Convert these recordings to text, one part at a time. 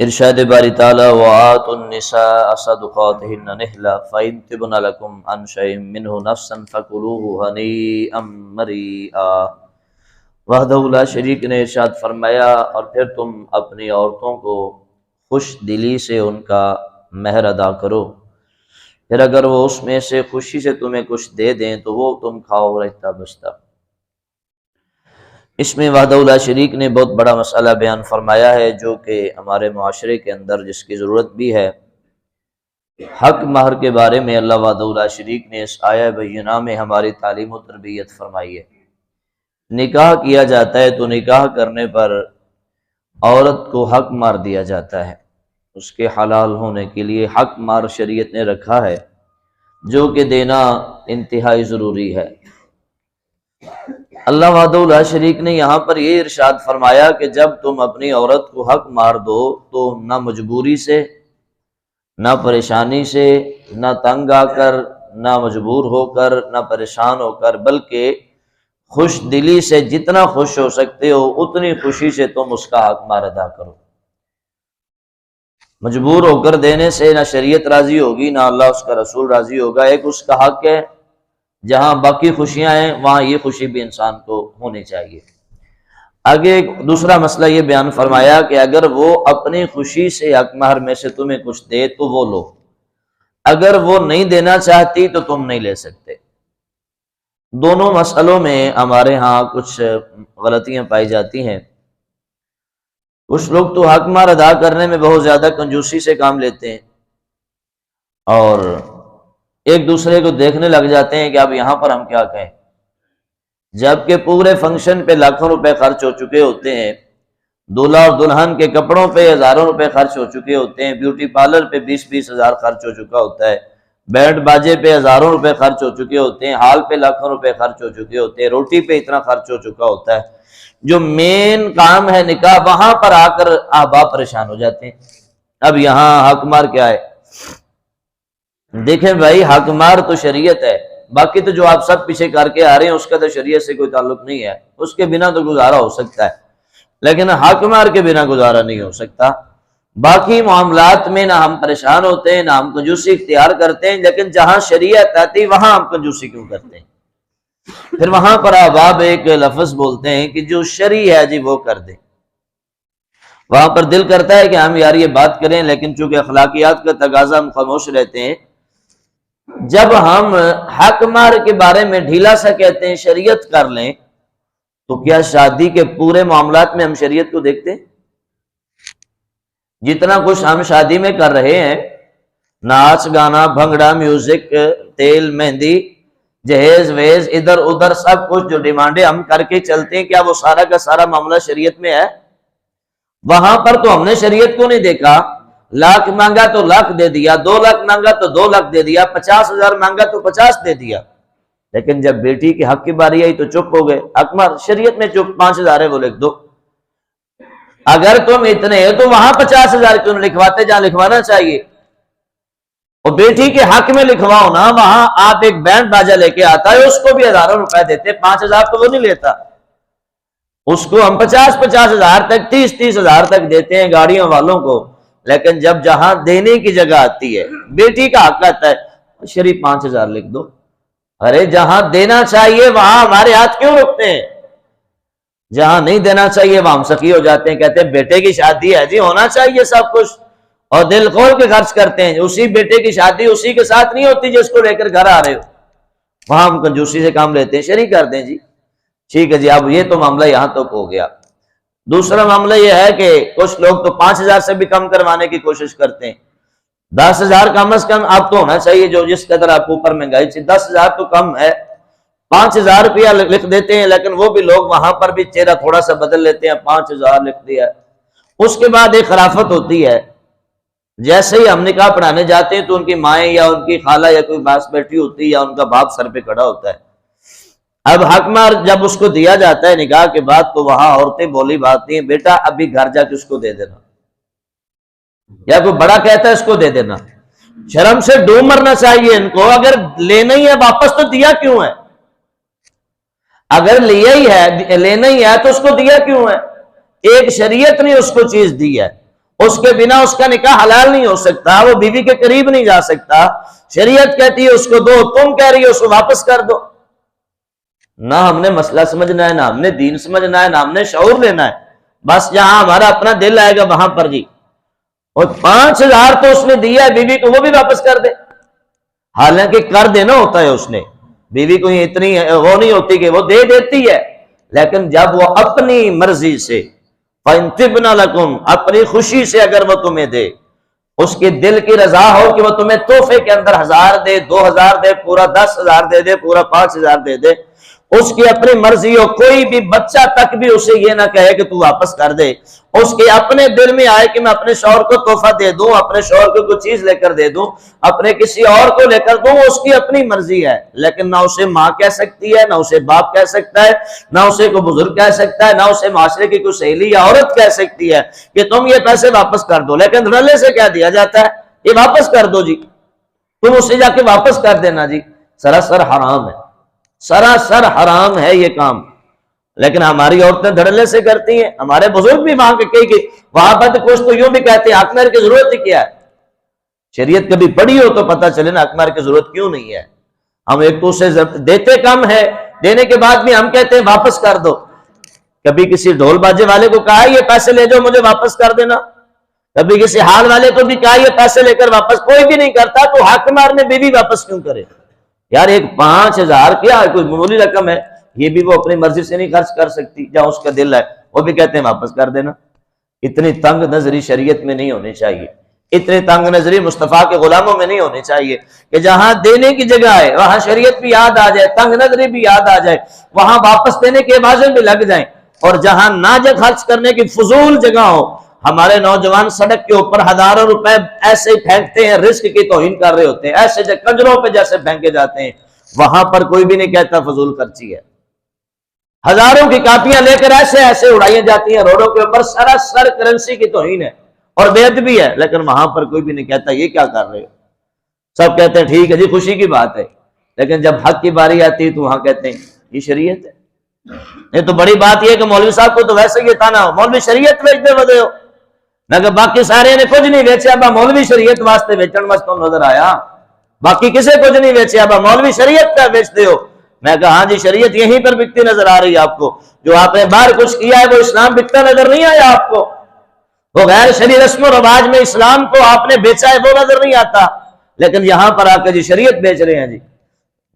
ارشاد باری تعالی وآتوا النساء صدقاتهن نحلا فإن طبن لكم عن شيء منه نفسا فكلوه هنيئا مريئا۔ وحدہ لا شریک نے ارشاد فرمایا اور پھر تم اپنی عورتوں کو خوش دلی سے ان کا مہر ادا کرو، پھر اگر وہ اس میں سے خوشی سے تمہیں کچھ دے دیں تو وہ تم کھاؤ رہتا بچتا۔ اس میں وحدہ لا شریک نے بہت بڑا مسئلہ بیان فرمایا ہے جو کہ ہمارے معاشرے کے اندر جس کی ضرورت بھی ہے۔ حق مہر کے بارے میں اللہ وحدہ لا شریک نے اس آیہ بینہ میں ہماری تعلیم و تربیت فرمائی ہے۔ نکاح کیا جاتا ہے تو نکاح کرنے پر عورت کو حق مہر دیا جاتا ہے، اس کے حلال ہونے کے لیے حق مہر شریعت نے رکھا ہے جو کہ دینا انتہائی ضروری ہے۔ اللہ وحدہ لا شریک نے یہاں پر یہ ارشاد فرمایا کہ جب تم اپنی عورت کو حق مہر دو تو نہ مجبوری سے، نہ پریشانی سے، نہ تنگ آ کر، نہ مجبور ہو کر، نہ پریشان ہو کر، بلکہ خوش دلی سے جتنا خوش ہو سکتے ہو اتنی خوشی سے تم اس کا حق مہر ادا کرو۔ مجبور ہو کر دینے سے نہ شریعت راضی ہوگی نہ اللہ اس کا رسول راضی ہوگا۔ ایک اس کا حق ہے، جہاں باقی خوشیاں ہیں وہاں یہ خوشی بھی انسان کو ہونی چاہیے۔ آگے دوسرا مسئلہ یہ بیان فرمایا کہ اگر وہ اپنی خوشی سے حق مہر میں سے تمہیں کچھ دے تو وہ لو، اگر وہ نہیں دینا چاہتی تو تم نہیں لے سکتے۔ دونوں مسئلوں میں ہمارے ہاں کچھ غلطیاں پائی جاتی ہیں۔ کچھ لوگ تو حق مہر ادا کرنے میں بہت زیادہ کنجوسی سے کام لیتے ہیں اور ایک دوسرے کو دیکھنے لگ جاتے ہیں کہ اب یہاں پر ہم کیا کہیں، جبکہ پورے فنکشن پہ لاکھوں روپے خرچ ہو چکے ہوتے ہیں، دولہا اور دلہن کے کپڑوں پہ ہزاروں روپے خرچ ہو چکے ہوتے ہیں، بیوٹی پارلر پہ 20-20 ہزار خرچ ہو چکا ہوتا ہے، بینڈ باجے پہ ہزاروں روپے خرچ ہو چکے ہوتے ہیں، ہال پہ لاکھوں روپے خرچ ہو چکے ہوتے ہیں، روٹی پہ اتنا خرچ ہو چکا ہوتا ہے۔ جو مین کام ہے نکاح، وہاں پر آ کر احباب پریشان ہو جاتے ہیں۔ اب یہاں حق مہر کیا ہے؟ دیکھیں بھائی، حق مہر تو شریعت ہے، باقی تو جو آپ سب پیچھے کر کے آ رہے ہیں اس کا تو شریعت سے کوئی تعلق نہیں ہے، اس کے بنا تو گزارا ہو سکتا ہے لیکن حق مہر کے بنا گزارا نہیں ہو سکتا۔ باقی معاملات میں نہ ہم پریشان ہوتے ہیں نہ ہم کنجوسی اختیار کرتے ہیں، لیکن جہاں شریعت آتی وہاں ہم کنجوسی کیوں کرتے ہیں؟ پھر وہاں پر احباب ایک لفظ بولتے ہیں کہ جو شرعی ہے جی وہ کر دیں۔ وہاں پر دل کرتا ہے کہ ہم یار یہ بات کریں، لیکن چونکہ اخلاقیات کا تقاضا ہم خاموش رہتے ہیں۔ جب ہم حق مہر کے بارے میں ڈھیلا سا کہتے ہیں شریعت کر لیں، تو کیا شادی کے پورے معاملات میں ہم شریعت کو دیکھتے ہیں؟ جتنا کچھ ہم شادی میں کر رہے ہیں، ناچ گانا بھنگڑا میوزک تیل مہندی جہیز ویز ادھر ادھر سب کچھ جو ڈیمانڈیں ہم کر کے چلتے ہیں، کیا وہ سارا کا سارا معاملہ شریعت میں ہے؟ وہاں پر تو ہم نے شریعت کو نہیں دیکھا۔ لاکھ مانگا تو لاکھ دے دیا، 2 لاکھ مانگا تو 2 لاکھ دے دیا، 50,000 مانگا تو 50 دے دیا، لیکن جب بیٹی کے حق کی باری آئی تو چپ ہو گئے۔ حق مہر شریعت میں چپ 5,000 ہے وہ لکھ دو۔ اگر تم اتنے تو وہاں 50,000 کیوں لکھواتے جہاں لکھوانا چاہیے؟ اور بیٹی کے حق میں لکھواؤ نا، وہاں آپ ایک بینڈ باجا لے کے آتا ہے اس کو بھی ہزاروں روپے دیتے، 5,000 تو وہ نہیں لیتا، اس کو ہم 50,000 تک 30,000 تک دیتے ہیں گاڑیوں والوں کو۔ لیکن جب جہاں دینے کی جگہ آتی ہے، بیٹی کا حق آتا ہے، شریف 5,000 لکھ دو۔ ارے جہاں دینا چاہیے وہاں ہمارے ہاتھ کیوں رکتے ہیں؟ جہاں نہیں دینا چاہیے وہاں ہم سخی ہو جاتے ہیں، کہتے ہیں بیٹے کی شادی ہے جی ہونا چاہیے سب کچھ، اور دل کھول کے خرچ کرتے ہیں۔ اسی بیٹے کی شادی اسی کے ساتھ نہیں ہوتی جس کو لے کر گھر آ رہے ہو، وہاں ہم کنجوسی سے کام لیتے ہیں، شریک کر دیں جی، ٹھیک ہے جی۔ اب یہ تو معاملہ یہاں تک ہو گیا۔ دوسرا معاملہ یہ ہے کہ کچھ لوگ تو 5,000 سے بھی کم کروانے کی کوشش کرتے ہیں۔ 10,000 کم از کم آپ تو ہونا چاہیے، جو جس قدر آپ اوپر مہنگائی تھی 10,000 تو کم ہے، 5,000 روپیہ لکھ دیتے ہیں، لیکن وہ بھی لوگ وہاں پر بھی چہرہ تھوڑا سا بدل لیتے ہیں، 5,000 لکھ دیا۔ اس کے بعد ایک خرافت ہوتی ہے، جیسے ہی ہم نکاح پڑھانے جاتے ہیں تو ان کی مائیں یا ان کی خالہ یا کوئی باس بیٹھی ہوتی ہے یا ان کا باپ سر پہ کھڑا ہوتا ہے۔ اب حق مہر جب اس کو دیا جاتا ہے نکاح کے بعد تو وہاں عورتیں بولی باتیں ہیں، بیٹا ابھی گھر جا کے اس کو دے دینا، یا کوئی بڑا کہتا ہے اس کو دے دینا۔ شرم سے ڈوب مرنا چاہیے ان کو، اگر لینا ہی ہے واپس تو دیا کیوں ہے؟ اگر لیا ہی ہے لینا ہی ہے تو اس کو دیا کیوں ہے؟ ایک شریعت نے اس کو چیز دی ہے، اس کے بنا اس کا نکاح حلال نہیں ہو سکتا، وہ بیوی کے قریب نہیں جا سکتا، شریعت کہتی ہے اس کو دو، تم کہہ رہی ہو اس کو واپس کر دو۔ نہ ہم نے مسئلہ سمجھنا ہے، نہ ہم نے دین سمجھنا ہے، نہ ہم نے شعور لینا ہے، بس جہاں ہمارا اپنا دل آئے گا وہاں پر جی۔ اور 5,000 تو اس نے دیا ہے بیوی کو، وہ بھی واپس کر دے، حالانکہ کر دینا ہوتا ہے اس نے، بیوی کو اتنی وہ نہیں ہوتی کہ وہ دے دیتی ہے، لیکن جب وہ اپنی مرضی سے فَإِن طِبْنَ لَكُمْ اپنی خوشی سے اگر وہ تمہیں دے، اس کے دل کی رضا ہو کہ وہ تمہیں تحفے کے اندر 1,000 دے، 2,000 دے، پورا 10,000 دے دے، پورا 5,000 دے دے، اس کی اپنی مرضی ہو، کوئی بھی بچہ تک بھی اسے یہ نہ کہے کہ تو واپس کر دے، اس کے اپنے دل میں آئے کہ میں اپنے شوہر کو تحفہ دے دوں، اپنے شوہر کو کوئی چیز لے کر دے دوں، اپنے کسی اور کو لے کر دوں، اس کی اپنی مرضی ہے، لیکن نہ اسے ماں کہہ سکتی ہے، نہ اسے باپ کہہ سکتا ہے، نہ اسے کوئی بزرگ کہہ سکتا ہے، نہ اسے معاشرے کی کوئی سہیلی یا عورت کہہ سکتی ہے کہ تم یہ پیسے واپس کر دو، لیکن دھڑلے سے کہہ دیا جاتا ہے یہ واپس کر دو جی، تم اسے جا کے واپس کر دینا جی۔ سراسر حرام ہے، سراسر حرام ہے یہ کام، لیکن ہماری عورتیں دھڑلے سے کرتی ہیں، ہمارے بزرگ بھی وہاں کے کئی کہ وہاں بد کچھ تو یوں بھی کہتے ہیں حق مہر کی ضرورت ہی کیا ہے، شریعت کبھی پڑھی ہو تو پتہ چلے نا حق مہر کی ضرورت کیوں نہیں ہے۔ ہم ایک تو اسے دیتے کم ہے، دینے کے بعد بھی ہم کہتے ہیں واپس کر دو۔ کبھی کسی ڈھول باجے والے کو کہا یہ پیسے لے جاؤ مجھے واپس کر دینا، کبھی کسی حال والے کو بھی کہا یہ پیسے لے کر واپس، کوئی بھی نہیں کرتا، تو حق مہر میں بیوی واپس کیوں کرے یار؟ ایک 5,000 کیا کوئی معمولی رقم ہے، یہ بھی وہ اپنی مرضی سے نہیں خرچ کر سکتی، جہاں اس کا دل ہے وہ بھی کہتے ہیں واپس کر دینا۔ اتنی تنگ نظری شریعت میں نہیں ہونی چاہیے، اتنی تنگ نظری مصطفیٰ کے غلاموں میں نہیں ہونی چاہیے کہ جہاں دینے کی جگہ ہے وہاں شریعت بھی یاد آ جائے، تنگ نظری بھی یاد آ جائے، وہاں واپس دینے کے آوازیں بھی لگ جائیں، اور جہاں ناجائز خرچ کرنے کی فضول جگہ ہو، ہمارے نوجوان سڑک کے اوپر ہزاروں روپے ایسے پھینکتے ہیں، رزق کی توہین کر رہے ہوتے ہیں، ایسے کنجروں پہ جیسے پھینکے جاتے ہیں، وہاں پر کوئی بھی نہیں کہتا فضول خرچی ہے۔ ہزاروں کی کاپیاں لے کر ایسے ایسے اڑائی جاتی ہیں روڈوں کے اوپر، سراسر کرنسی کی توہین ہے اور بے ادبی ہے، لیکن وہاں پر کوئی بھی نہیں کہتا یہ کیا کر رہے ہو، سب کہتے ہیں ٹھیک ہے جی خوشی کی بات ہے، لیکن جب حق کی باری آتی ہے تو وہاں کہتے ہیں یہ شریعت ہے۔ یہ تو بڑی بات یہ کہ مولوی صاحب کو تو ویسے یہ تھا نا مولوی شریعت بیچتے بدے ہو، میں کہ باقی سارے نے کچھ نہیں بیچے، ابا مولوی شریعت واسطے بیچن واسطے تو نظر آیا، باقی کسے کچھ نہیں بیچے، ابا مولوی شریعت کا بیچتے ہو۔ میں کہا ہاں جی شریعت یہیں پر بکتی نظر آ رہی ہے آپ کو، جو آپ نے باہر کچھ کیا ہے وہ اسلام بکتا نظر نہیں آیا آپ کو، وہ غیر شرعی رسم و رواج میں اسلام کو آپ نے بیچا ہے وہ نظر نہیں آتا، لیکن یہاں پر آ کے جی شریعت بیچ رہے ہیں جی۔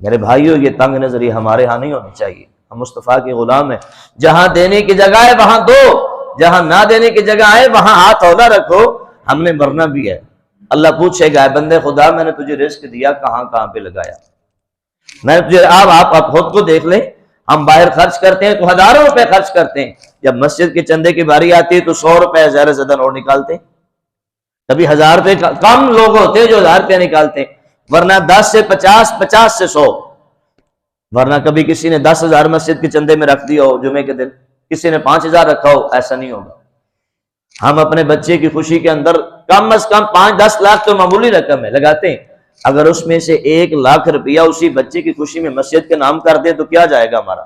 میرے بھائیو یہ تنگ نظری ہمارے ہاں نہیں ہونی چاہیے، ہم مصطفیٰ کے غلام ہیں، جہاں دینے کی جگہ ہے وہاں دو، جہاں نہ دینے کی جگہ ہے وہاں ہاتھ اولا رکھو، ہم نے مرنا بھی ہے۔ اللہ پوچھے گا بندے خدا میں نے تجھے رزق دیا کہاں کہاں پہ لگایا، میں تجھے آپ خود کو دیکھ لیں، ہم باہر خرچ کرتے ہیں تو ہزاروں روپے خرچ کرتے ہیں، جب مسجد کے چندے کی باری آتی ہے تو 100 روپے زیادہ سے زیادہ اور نکالتے ہیں، کبھی 1000 روپے کم لوگ ہوتے ہیں جو 1000 روپے نکالتے ہیں، ورنہ 10 سے 50، 50 سے 100، ورنہ کبھی کسی نے 10,000 مسجد کے چندے میں رکھ دیا ہو جمعے کے دن، کسی نے 5,000 رکھا ہو، ایسا نہیں ہوگا۔ ہم اپنے بچے کی خوشی کے اندر کم از کم 5-10 لاکھ تو معمولی رقم ہے لگاتے ہیں، اگر اس میں سے 1 لاکھ روپیہ اسی بچے کی خوشی میں مسجد کے نام کر دیں تو کیا جائے گا ہمارا؟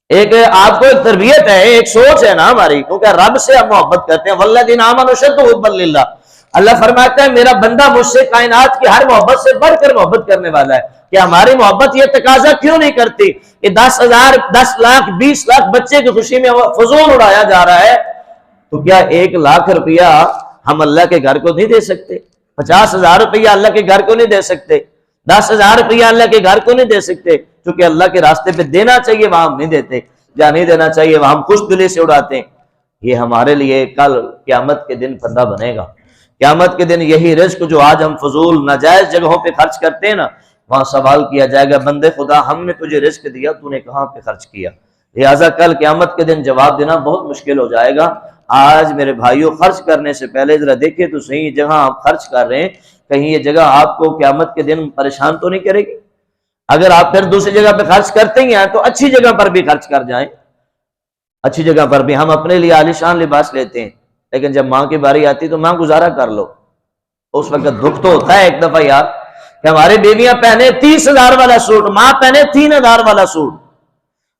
ایک آپ کو ایک تربیت ہے، ایک سوچ ہے نا ہماری، کیونکہ رب سے ہم محبت کرتے ہیں، والذین آمنوا اشد حبا للہ، اللہ فرماتا ہے میرا بندہ مجھ سے کائنات کی ہر محبت سے بڑھ کر محبت کرنے والا ہے، کہ ہماری محبت یہ تقاضا کیوں نہیں کرتی کہ 10,000، 10 لاکھ، 20 لاکھ بچے کی خوشی میں فضول اڑایا جا رہا ہے، تو کیا 1 لاکھ روپیہ ہم اللہ کے گھر کو نہیں دے سکتے؟ 50,000 روپیہ اللہ کے گھر کو نہیں دے سکتے؟ 10,000 روپیہ اللہ کے گھر کو نہیں دے سکتے؟ چونکہ اللہ کے راستے پہ دینا چاہیے وہاں ہم نہیں دیتے، جہاں نہیں دینا چاہیے وہاں ہم خوش دلی سے اڑاتے ہیں۔ یہ ہمارے لیے کل قیامت کے دن پھندا بنے گا، قیامت کے دن یہی رزق جو آج ہم فضول ناجائز جگہوں پہ خرچ کرتے ہیں نا، وہاں سوال کیا جائے گا بندے خدا ہم نے تجھے رزق دیا تو نے کہاں پہ خرچ کیا؟ لہٰذا کل قیامت کے دن جواب دینا بہت مشکل ہو جائے گا۔ آج میرے بھائیوں خرچ کرنے سے پہلے ذرا دیکھیں تو صحیح جگہ آپ خرچ کر رہے ہیں، کہیں یہ جگہ آپ کو قیامت کے دن پریشان تو نہیں کرے گی؟ اگر آپ پھر دوسری جگہ پہ خرچ کرتے ہی ہیں تو اچھی جگہ پر بھی خرچ کر جائیں، اچھی جگہ پر بھی۔ ہم اپنے لیے عالیشان لباس لیتے ہیں، لیکن جب ماں کی باری آتی تو ماں گزارا کر لو، اس وقت دکھ تو ہوتا ہے ایک دفعہ یار کہ ہماری بیویاں پہنے 30,000 والا سوٹ، ماں پہنے 3,000 والا سوٹ،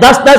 10-10,